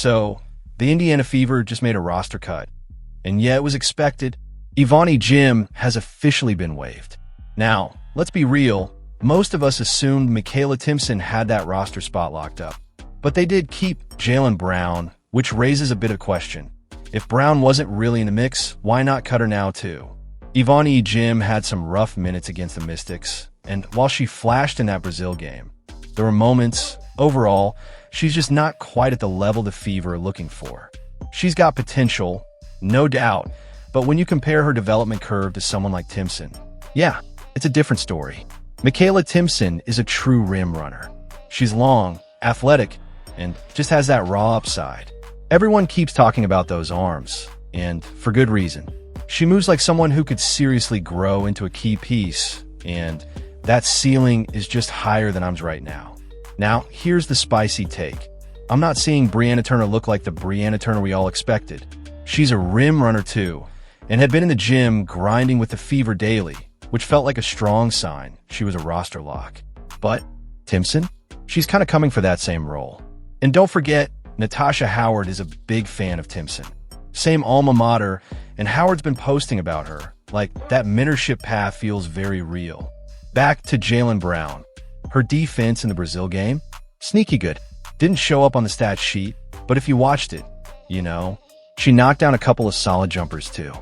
So, the Indiana Fever just made a roster cut. And yeah, it was expected. wnba has officially been waived. Now, let's be real, most of us assumed Mikayla Timpson had that roster spot locked up. But they did keep Jaylen Brown, which raises a bit of question. If Brown wasn't really in the mix, why not cut her now too? wnba had some rough minutes against the Mystics, and while she flashed in that Brazil game, there were moments, overall, she's just not quite at the level the Fever are looking for. She's got potential, no doubt, but when you compare her development curve to someone like Timpson, yeah, it's a different story. Mikayla Timpson is a true rim runner. She's long, athletic, and just has that raw upside. Everyone keeps talking about those arms, and for good reason. She moves like someone who could seriously grow into a key piece, and that ceiling is just higher than ours right now. Now, here's the spicy take. I'm not seeing Brianna Turner look like the Brianna Turner we all expected. She's a rim runner too, and had been in the gym grinding with the Fever daily, which felt like a strong sign she was a roster lock. But Timpson? She's kind of coming for that same role. And don't forget, Natasha Howard is a big fan of Timpson. Same alma mater, and Howard's been posting about her. Like, that mentorship path feels very real. Back to Jaylen Brown. Her defense in the Brazil game? Sneaky good. Didn't show up on the stat sheet, but if you watched it, you know, she knocked down a couple of solid jumpers too.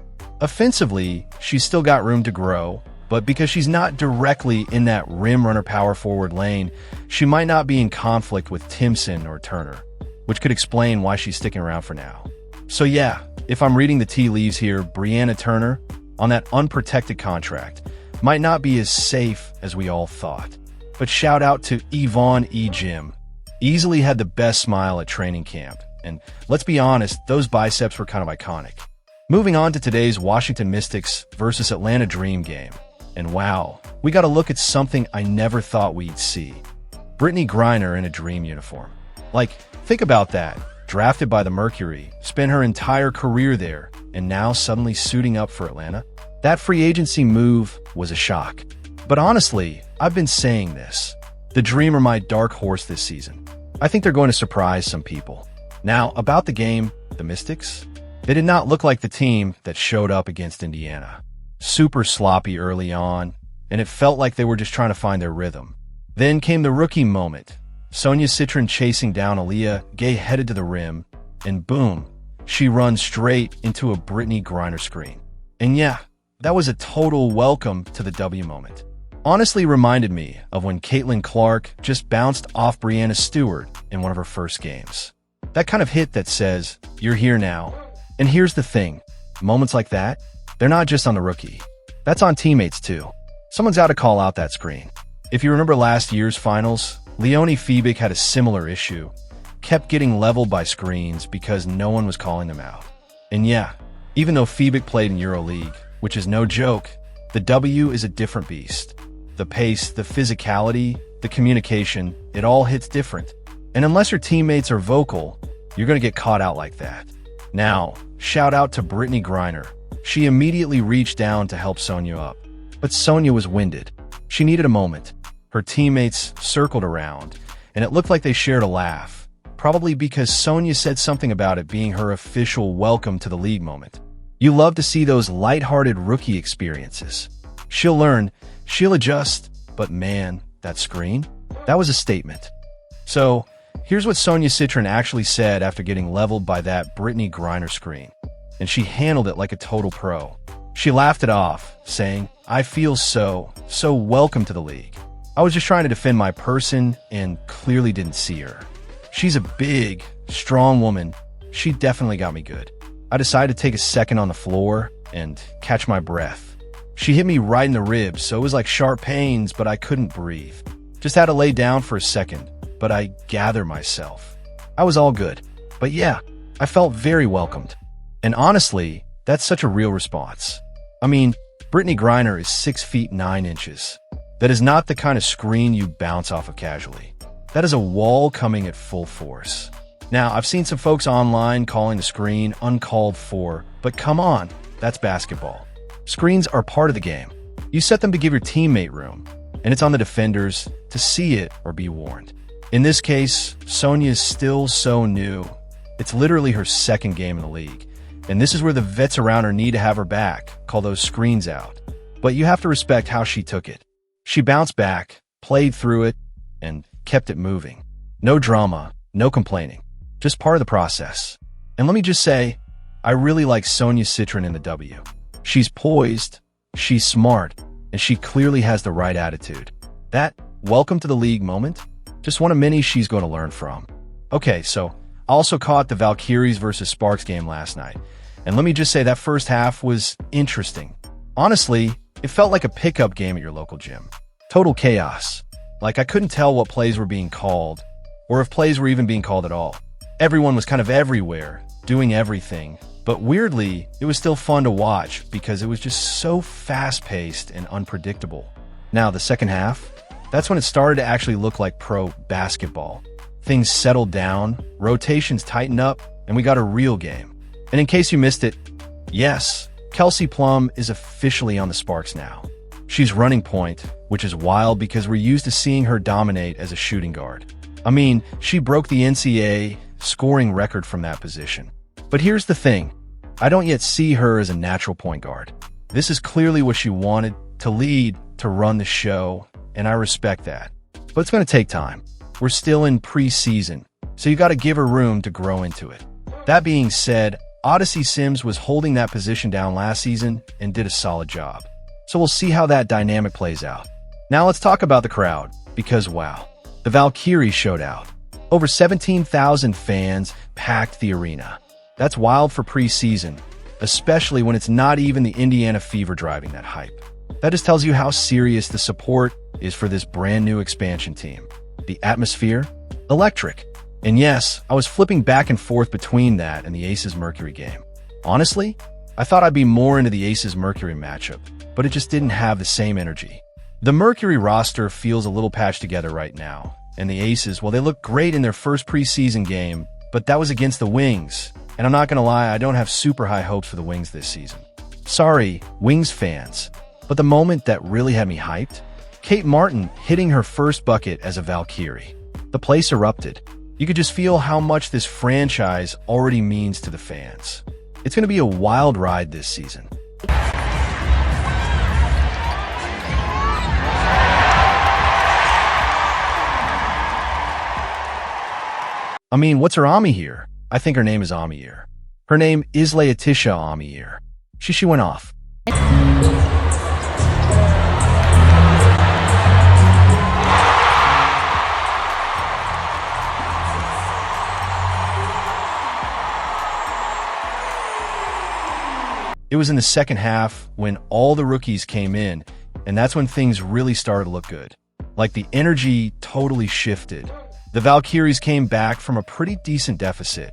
Offensively, she's still got room to grow, but because she's not directly in that rim runner power forward lane, she might not be in conflict with Timpson or Turner, which could explain why she's sticking around for now. So yeah, if I'm reading the tea leaves here, Brianna Turner, on that unprotected contract, might not be as safe as we all thought. But shout out to wnba. Easily had the best smile at training camp, and let's be honest, those biceps were kind of iconic. Moving on to today's Washington Mystics versus Atlanta Dream game. And wow, we got to look at something I never thought we'd see. Brittney Griner in a Dream uniform. Like, think about that. Drafted by the Mercury, spent her entire career there, and now suddenly suiting up for Atlanta? That free agency move was a shock. But honestly, I've been saying this. The Dream are my dark horse this season. I think they're going to surprise some people. Now, about the game, the Mystics, they did not look like the team that showed up against Indiana. Super sloppy early on, and it felt like they were just trying to find their rhythm. Then came the rookie moment. Sonia Citron chasing down Aaliyah, Gay headed to the rim, and boom, she runs straight into a Brittney Griner screen. And yeah, that was a total welcome to the W moment. Honestly reminded me of when Caitlin Clark just bounced off Breanna Stewart in one of her first games. That kind of hit that says, you're here now. And here's the thing, moments like that, they're not just on the rookie. That's on teammates too. Someone's got to call out that screen. If you remember last year's finals, Leonie Febic had a similar issue. Kept getting leveled by screens because no one was calling them out. And yeah, even though Febic played in EuroLeague, which is no joke, the W is a different beast. The pace, the physicality, the communication, it all hits different. And unless your teammates are vocal, you're going to get caught out like that. Now, shout out to Brittney Griner. She immediately reached down to help Sonia up. But Sonia was winded. She needed a moment. Her teammates circled around, and it looked like they shared a laugh. Probably because Sonia said something about it being her official welcome to the league moment. You love to see those lighthearted rookie experiences. She'll learn, she'll adjust, but man, that screen? That was a statement. So, here's what Sonia Citron actually said after getting leveled by that Brittney Griner screen. And she handled it like a total pro. She laughed it off, saying, I feel so welcome to the league. I was just trying to defend my person and clearly didn't see her. She's a big, strong woman. She definitely got me good. I decided to take a second on the floor and catch my breath. She hit me right in the ribs, so it was like sharp pains, but I couldn't breathe. Just had to lay down for a second, but I gathered myself. I was all good. But yeah, I felt very welcomed. And honestly, that's such a real response. I mean, Brittney Griner is 6 feet 9 inches. That is not the kind of screen you bounce off of casually. That is a wall coming at full force. Now, I've seen some folks online calling the screen uncalled for, but come on, that's basketball. Screens are part of the game. You set them to give your teammate room, and it's on the defenders to see it or be warned. In this case, Sonia is still so new, It's literally her second game in the league. And this is where the vets around her need to have her back, call those screens out. But you have to respect how she took it. She bounced back, played through it, and kept it moving. No drama, no complaining. Just part of the process. And let me just say, I really like Sonia Citron in the W. She's poised, she's smart, and she clearly has the right attitude. That welcome to the league moment, just one of many she's going to learn from. Okay, so I also caught the Valkyries versus Sparks game last night. And let me just say that first half was interesting. Honestly, it felt like a pickup game at your local gym. Total chaos. Like I couldn't tell what plays were being called, or if plays were even being called at all. Everyone was kind of everywhere, doing everything. But weirdly, it was still fun to watch because it was just so fast-paced and unpredictable. Now, the second half, that's when it started to actually look like pro basketball. Things settled down, rotations tightened up, and we got a real game. And in case you missed it, yes, Kelsey Plum is officially on the Sparks now. She's running point, which is wild because we're used to seeing her dominate as a shooting guard. I mean, she broke the NCAA scoring record from that position. But here's the thing. I don't yet see her as a natural point guard. This is clearly what she wanted, to lead, to run the show, and I respect that. But it's going to take time. We're still in preseason, so you got to give her room to grow into it. That being said, Odyssey Sims was holding that position down last season and did a solid job. So we'll see how that dynamic plays out. Now let's talk about the crowd, because wow, the Valkyries showed out. Over 17,000 fans packed the arena. That's wild for preseason, especially when it's not even the Indiana Fever driving that hype. That just tells you how serious the support is for this brand new expansion team. The atmosphere? Electric. And yes, I was flipping back and forth between that and the Aces-Mercury game. Honestly, I thought I'd be more into the Aces-Mercury matchup, but it just didn't have the same energy. The Mercury roster feels a little patched together right now, and the Aces, well, they look great in their first preseason game, but that was against the Wings. And I'm not gonna lie, I don't have super high hopes for the Wings this season. Sorry, Wings fans. But the moment that really had me hyped? Kate Martin hitting her first bucket as a Valkyrie. The place erupted. You could just feel how much this franchise already means to the fans. It's gonna be a wild ride this season. I mean, what's her Ami here? I think her name is Amir. Her name is Laetitia Amir. She went off. It was in the second half when all the rookies came in, and that's when things really started to look good. Like the energy totally shifted. The Valkyries came back from a pretty decent deficit.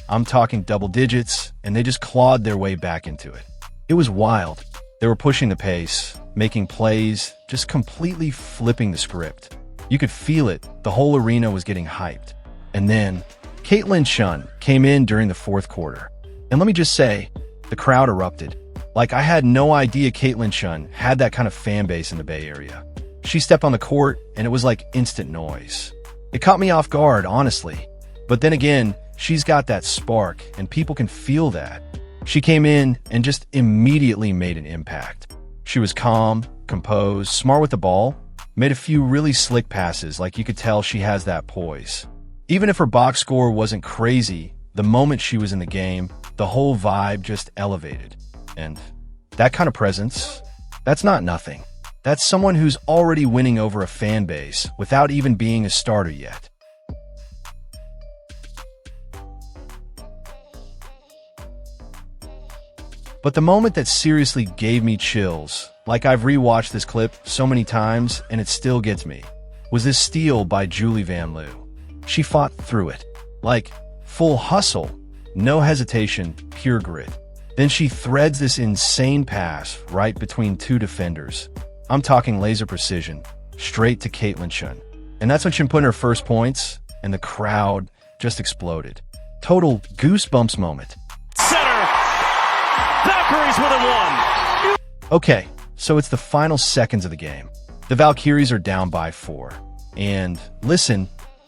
I'm talking double digits, and they just clawed their way back into it. It was wild. They were pushing the pace, making plays, just completely flipping the script. You could feel it. The whole arena was getting hyped. And then, Caitlin Chun came in during the fourth quarter. And let me just say, the crowd erupted. Like, I had no idea Caitlin Chun had that kind of fan base in the Bay Area. She stepped on the court, and it was like instant noise. It caught me off guard, honestly. But then again, she's got that spark, and people can feel that. She came in and just immediately made an impact. She was calm, composed, smart with the ball, made a few really slick passes, like you could tell she has that poise. Even if her box score wasn't crazy, the moment she was in the game, the whole vibe just elevated. And that kind of presence, that's not nothing. That's someone who's already winning over a fan base without even being a starter yet. But the moment that seriously gave me chills, like I've rewatched this clip so many times and it still gets me, was this steal by Julie Van Loo. She fought through it. Like, full hustle, no hesitation, pure grit. Then she threads this insane pass right between two defenders. I'm talking laser precision, straight to Caitlin Chun. And that's when she put in her first points, and the crowd just exploded. Total goosebumps moment. Center! Valkyries with a 1! Okay, so it's the final seconds of the game. The Valkyries are down by 4. And listen,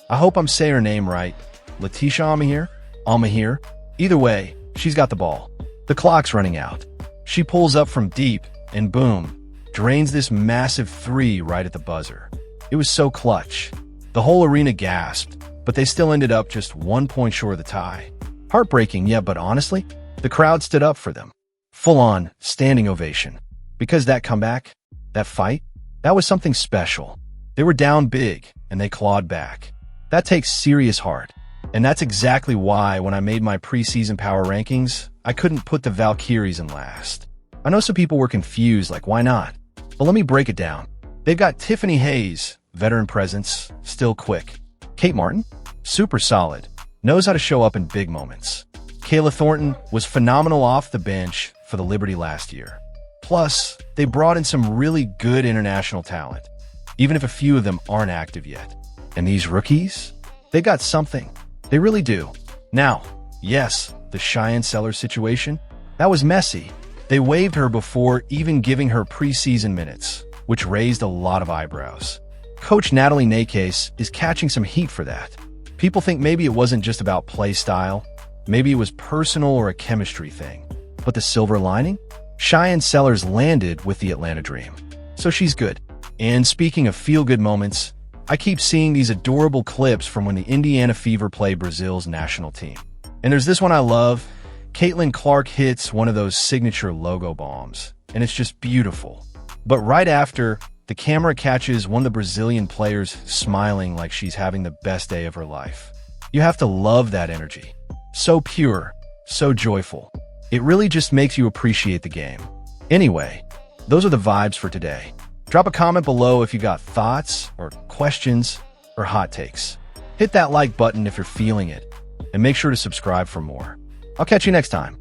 I hope I'm saying her name right. Laetitia Amir? Alma here. Either way, she's got the ball. The clock's running out. She pulls up from deep, and boom, drains this massive three right at the buzzer. It was so clutch. The whole arena gasped, but they still ended up just 1 point short of the tie. Heartbreaking, yeah, but honestly, the crowd stood up for them. Full-on, standing ovation. Because that comeback, that fight, that was something special. They were down big, and they clawed back. That takes serious heart. And that's exactly why, when I made my preseason power rankings, I couldn't put the Valkyries in last. I know some people were confused, like, why not? But let me break it down. They've got Tiffany Hayes, veteran presence, still quick. Kate Martin, super solid, knows how to show up in big moments. Kayla Thornton was phenomenal off the bench for the Liberty last year. Plus, they brought in some really good international talent, even if a few of them aren't active yet. And these rookies? They got something. They really do. Now, yes, the Cheyenne Sellers situation, that was messy. They waived her before even giving her preseason minutes, which raised a lot of eyebrows. Coach Natalie Nakase is catching some heat for that. People think maybe it wasn't just about play style, maybe it was personal or a chemistry thing. But the silver lining? Cheyenne Sellers landed with the Atlanta Dream. So she's good. And speaking of feel-good moments, I keep seeing these adorable clips from when the Indiana Fever played Brazil's national team. And there's this one I love. Caitlin Clark hits one of those signature logo bombs, and it's just beautiful. But right after, the camera catches one of the Brazilian players smiling like she's having the best day of her life. You have to love that energy. So pure, so joyful. It really just makes you appreciate the game. Anyway, those are the vibes for today. Drop a comment below if you got thoughts or questions or hot takes. Hit that like button if you're feeling it, and make sure to subscribe for more. I'll catch you next time.